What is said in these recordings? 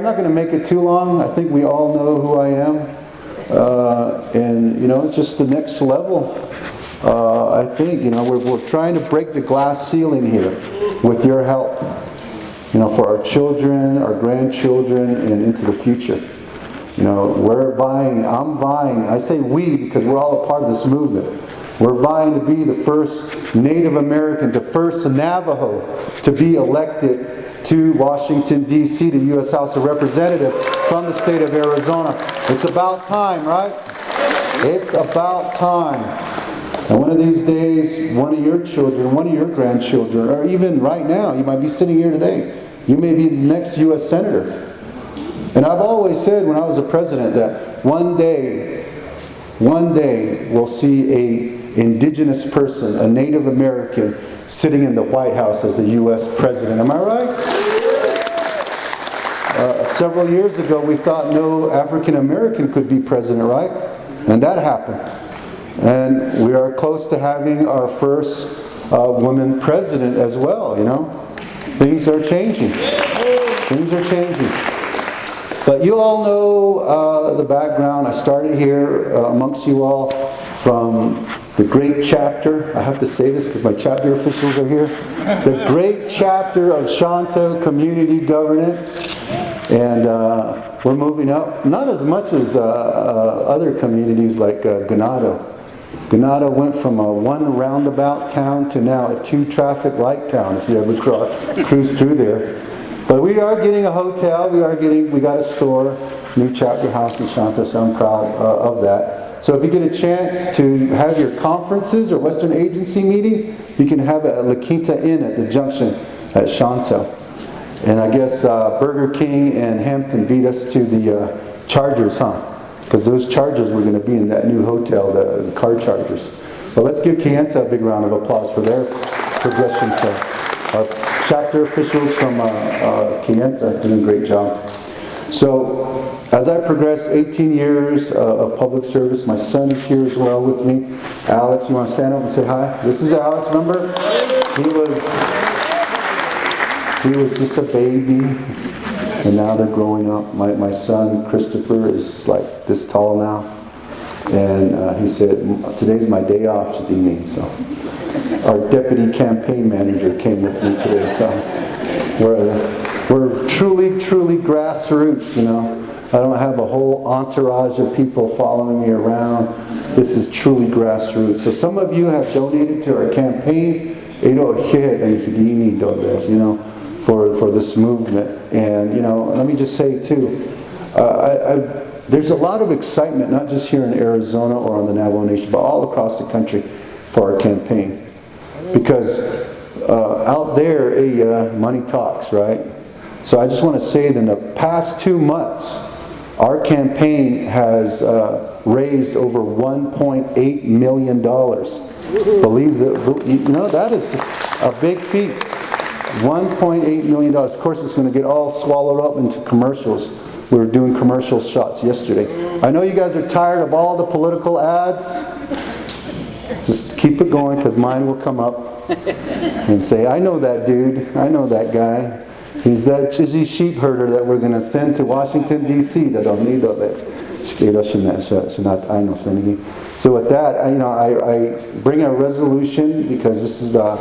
not going to make it too long. I think we all know who I am. And, you know, just the next level. I think, you know, we're trying to break the glass ceiling here with your help. You know, for our children, our grandchildren, and into the future. You know, we're vying, I'm vying, I say we because we're all a part of this movement. We're vying to be the first Native American, the first Navajo to be elected to Washington, D.C., the U.S. House of Representatives from the state of Arizona. It's about time, right? It's about time. And one of these days, one of your children, one of your grandchildren, or even right now, you might be sitting here today, you may be the next U.S. Senator. And I've always said when I was a president that one day we'll see an indigenous person, a Native American, sitting in the White House as the U.S. president. Am I right? Several years ago, we thought no African American could be president, right? And that happened. And we are close to having our first woman president as well, you know. Things are changing. Things are changing. But you all know the background. I started here amongst you all from the great chapter. I have to say this because my chapter officials are here. The great chapter of Shanto Community Governance. And we're moving up. Not as much as other communities like Ganado. Ganado went from a one roundabout town to now a 2 traffic light town, if you ever cruise through there. But we are getting a hotel, we got a store, new chapter house in Shanto, so I'm proud of that. So if you get a chance to have your conferences or Western Agency meeting, you can have it at La Quinta Inn at the junction at Shanto. And I guess Burger King and Hampton beat us to the Chargers, huh? Because those Chargers were going to be in that new hotel, the car Chargers. But let's give Kayenta a big round of applause for their progression. So our chapter officials from Kayenta doing a great job. So as I progress 18 years of public service, my son is here as well with me. Alex, you want to stand up and say hi? This is Alex, remember? He was just a baby. And now they're growing up. My son, Christopher, is like this tall now. And he said, today's my day off, Shadini. So our deputy campaign manager came with me today. So we're truly, truly grassroots, you know. I don't have a whole entourage of people following me around. This is truly grassroots. So some of you have donated to our campaign, you know, for this movement. And, you know, let me just say, too, there's a lot of excitement, not just here in Arizona or on the Navajo Nation, but all across the country for our campaign. Because out there, money talks, right? So I just want to say that in the past 2 months, our campaign has raised over $1.8 million. Believe that, you know, that is a big feat. $1.8 million. Of course, it's going to get all swallowed up into commercials. We were doing commercial shots yesterday. I know you guys are tired of all the political ads. Just keep it going, because mine will come up and say, I know that dude. I know that guy. He's that Chiji sheep herder that we're going to send to Washington, D.C. So with that, I bring a resolution because this is the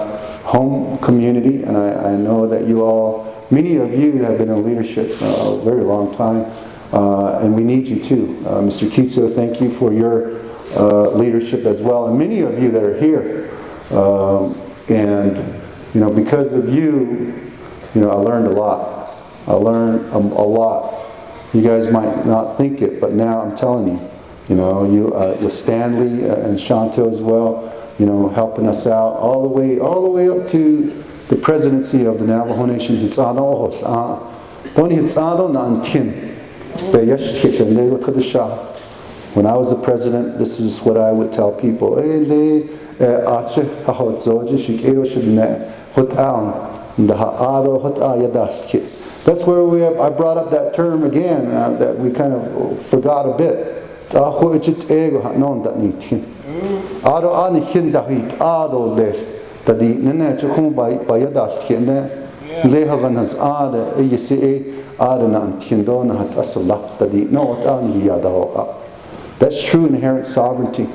home community, and I know that you all, many of you have been in leadership a very long time, and we need you too. Mr. Kitso, thank you for your leadership as well, and many of you that are here. And because of you, I learned a lot. I learned a lot. You guys might not think it, but now I'm telling you. You with Stanley and Shanto as well, helping us out all the way up to the presidency of the Navajo Nation. When I was the president, this is what I would tell people. That's where I brought up that term again that we kind of forgot a bit. Lehavan has ada yse ada na antiendo hat asala tadi no an yada. That's true inherent sovereignty.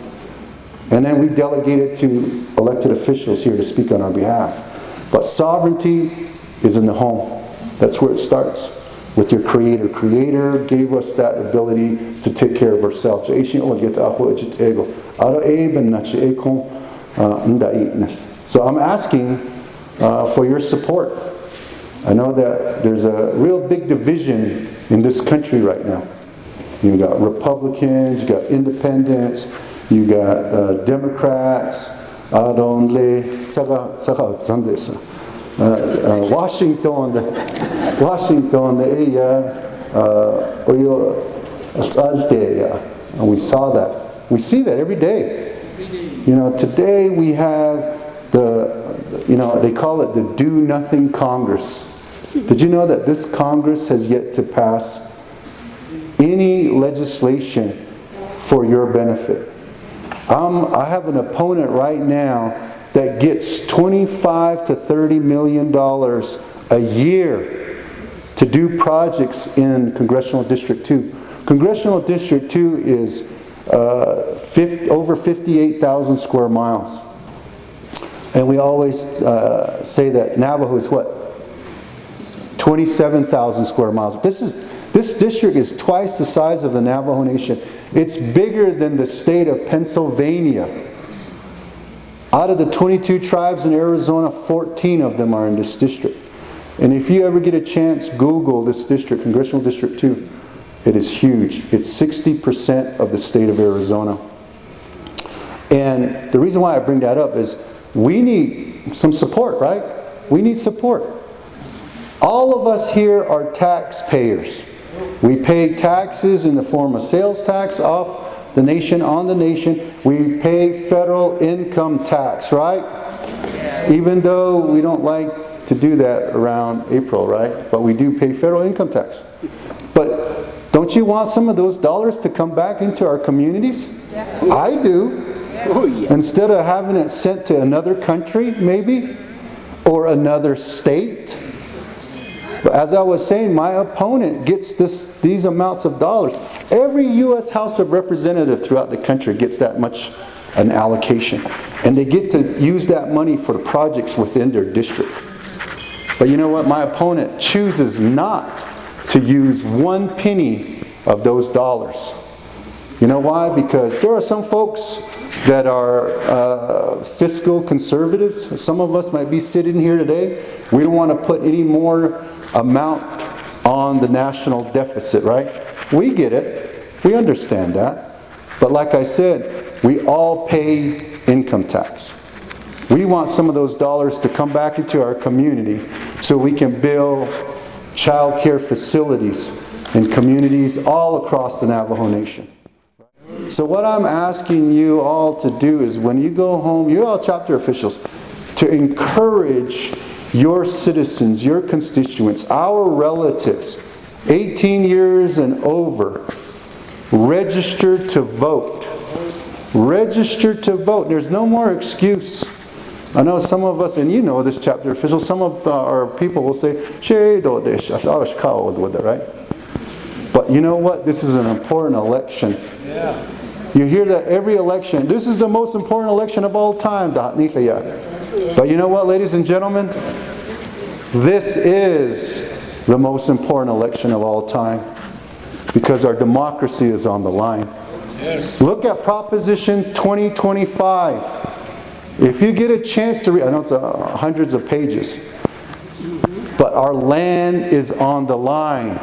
And then we delegate it to elected officials here to speak on our behalf. But sovereignty is in the home. That's where it starts. With your Creator. Creator gave us that ability to take care of ourselves. So I'm asking for your support. I know that there's a real big division in this country right now. You got Republicans, you got independents, you got Democrats, Washington, and we saw that. We see that every day. You know, today we have they call it the Do Nothing Congress. Did you know that this Congress has yet to pass any legislation for your benefit? I have an opponent right now that gets $25 to $30 million a year to do projects in Congressional District 2. Congressional District 2 is over 58,000 square miles. And we always say that Navajo is what? 27,000 square miles. This district is twice the size of the Navajo Nation. It's bigger than the state of Pennsylvania. Out of the 22 tribes in Arizona, 14 of them are in this district. And if you ever get a chance, Google this district, Congressional District 2. It is huge. It's 60% of the state of Arizona. And the reason why I bring that up is we need some support, right? We need support. All of us here are taxpayers. We pay taxes in the form of sales tax off the nation, on the nation. We pay federal income tax, right? Even though we don't like to do that around April, right? But we do pay federal income tax. But don't you want some of those dollars to come back into our communities? Yes. I do. Yes. Instead of having it sent to another country, maybe, or another state. But as I was saying, my opponent gets these amounts of dollars. Every U.S. House of Representatives throughout the country gets that much an allocation. And they get to use that money for projects within their district. But you know what? My opponent chooses not to use one penny of those dollars. You know why? Because there are some folks that are fiscal conservatives. Some of us might be sitting here today. We don't want to put any more amount on the national deficit, right? We get it. We understand that. But like I said, we all pay income tax. We want some of those dollars to come back into our community so we can build child care facilities in communities all across the Navajo Nation. So what I'm asking you all to do is when you go home, you're all chapter officials, to encourage your citizens, your constituents, our relatives, 18 years and over, register to vote. Register to vote. There's no more excuse. I know some of us, and you know this chapter official, some of our people will say, right? But you know what? This is an important election. Yeah. You hear that every election. This is the most important election of all time. But you know what, ladies and gentlemen? This is the most important election of all time because our democracy is on the line. Yes. Look at Proposition 2025. If you get a chance to read, I know it's hundreds of pages, but our land is on the line.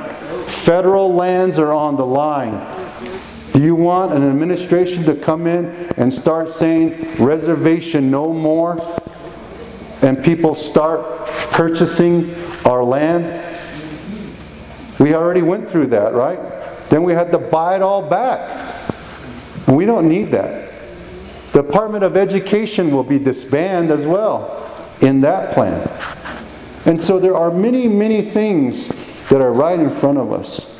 Federal lands are on the line. Do you want an administration to come in and start saying reservation no more and people start purchasing our land? We already went through that, right? Then we had to buy it all back. And we don't need that. The Department of Education will be disbanded as well in that plan. And so there are many, many things that are right in front of us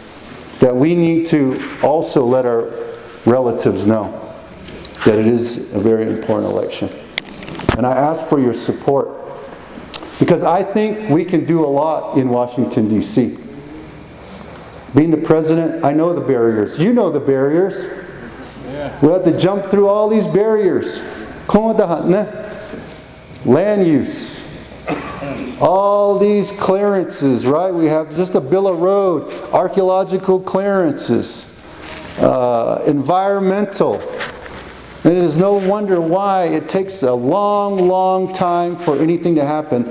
that we need to also let our relatives know that it is a very important election. And I ask for your support Because I think we can do a lot in Washington, D.C. Being the president, I know the barriers. You know the barriers. Yeah. We have to jump through all these barriers. Land use. All these clearances, right? We have just a bill of road, archaeological clearances, environmental. And it is no wonder why it takes a long, long time for anything to happen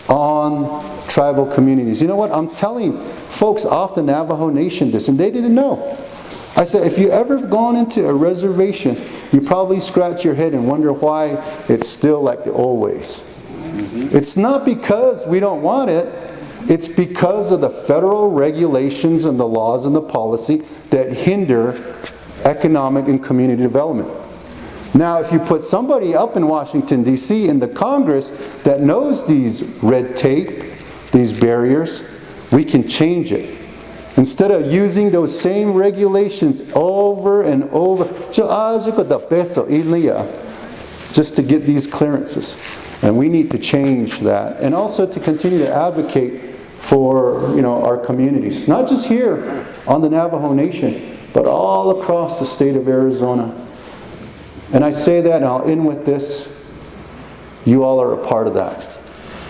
on tribal communities. You know what? I'm telling folks off the Navajo Nation this, and they didn't know. I said, if you ever gone into a reservation, you probably scratch your head and wonder why it's still like the old ways. It's not because we don't want it. It's because of the federal regulations and the laws and the policy that hinder economic and community development. Now, if you put somebody up in Washington, D.C. in the Congress that knows these red tape, these barriers, we can change it. Instead of using those same regulations over and over, just to get these clearances. And we need to change that. And also to continue to advocate for, our communities. Not just here on the Navajo Nation, but all across the state of Arizona. And I say that, and I'll end with this. You all are a part of that.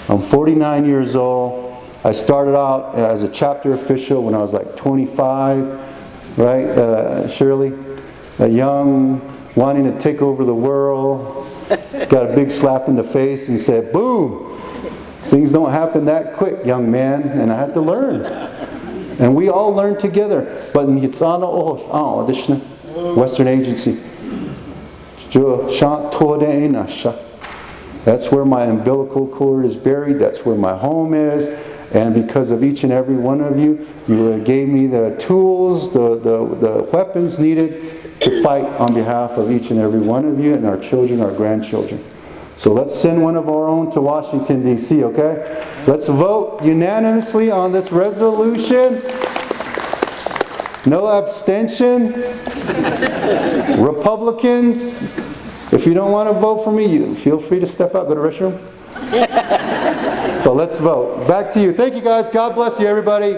I'm 49 years old. I started out as a chapter official when I was like 25, right, Shirley? A young, wanting to take over the world. Got a big slap in the face and said, boom! Things don't happen that quick, young man. And I had to learn. And we all learned together. But Western Agency. That's where my umbilical cord is buried. That's where my home is. And because of each and every one of you, you gave me the tools, the weapons needed to fight on behalf of each and every one of you and our children, our grandchildren. So let's send one of our own to Washington, D.C., okay? Let's vote unanimously on this resolution. No abstention. Republicans, if you don't want to vote for me, you feel free to step out, go to the restroom. But let's vote. Back to you. Thank you, guys. God bless you, everybody.